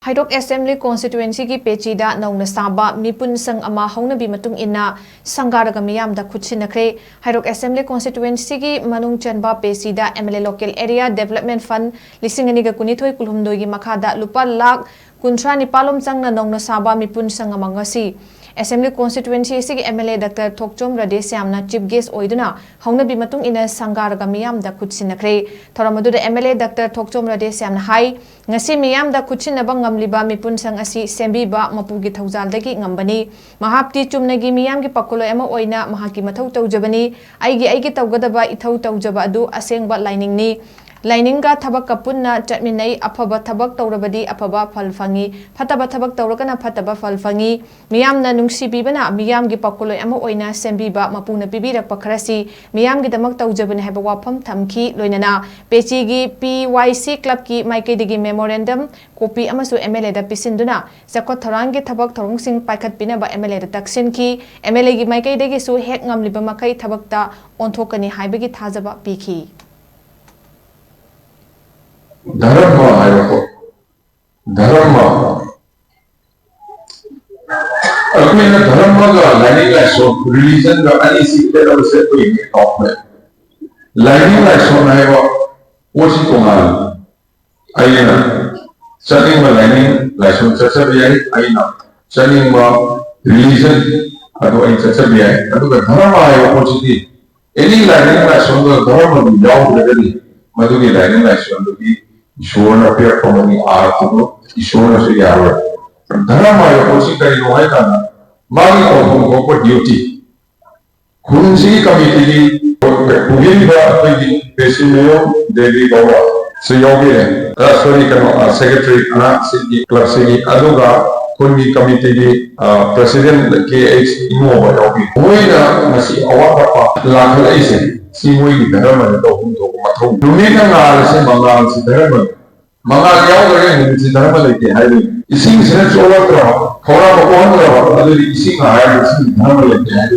Heirok Assembly Constituency ki Pechi Da Nouna Saba Mipunsang ama Hounabi Matung inna Sangaraga Miyam Da Khutsin NAKHRE Heirok Assembly Constituency ki Manung Chanba Pechi Da MLA Local Area Development Fund Lisinganiga Kunithoi Kulhumdoi gi Makada Lupa Lakh Kuntra Nipalom Changna Nouna Saba Mipunsang ama ngasi Assembly Constituency ki MLA Dr. Thokchom Radesiamna Chief Guest oiduna Hounabi Matung inna Sangaraga Miyam Da Khutsin NAKHRE Thoramadu MLA Dr. Thokchom Radesiamna hai ngasi Miyam Da Khutsin nabang ngamliba mipunsang asi sembiba mapugi thaujaldagi ngambani mahapti chumnagi miyam gi pakulo ema oina mahaki mathau taujabani aigi taugadaba ithau taujaba adu asengba liningni Lininga thabak kapunna chatminai afaba thabak taurabadi afaba phal fangi phataba thabak tauragana phataba phal fangi miyamna nungsibibana miyam gi pakulo ema oina sembiba mapuna pibirak pakharasi miyam gi damak taujabani haba wafam thamki loinana Pechi gi PYC club ki maikaidigi memorandum copy amasu MLA da pisinduna zakot tharang gi thabak thorungsing paikhat pinaba MLA da taksin ki MLA gi maikaidagi su hek ngamliba makai thabakta onthokani haibagi thajaba piki Dharma Heirok Dharma Alhamdulillah Dharma का lining like so religion का any secret और से कोई नहीं top में lining like so ना है वो उसी को माल आई ना चलिंग में lining like so चर्चा भी है आई ना चलिंग में religion अतो आई चर्चा भी है अतो का धर्म है वो उसी की any lining like so का धर्म में जाओ लगेगी मधु की lining like so की ईश्वर अपने कमनी आत्मा ईश्वर से यार धर्म आयो कोशिश करी लोग है करना मांगी को को ड्यूटी खुंसी कमिटी की पुगिन बात की पेशी में देवी बाबा सहयोगी है राष्ट्रीय कनो सेक्रेटरी ना सिटी क्लब से की अदुगा खुंसी कमिटी की प्रेसिडेंट के एक इमो बायोगी वही ना मसी अवार्ड पा लाख ऐसे सीमोई की धर्म में तो हम तो मथो दुनिया का नाल से मंगाल से धर्म मंगाल क्या हो गए निजी धर्म लेके है इसी से चोला करो खोरा को कौन करो अगर इसी का है इसी धर्म लेके है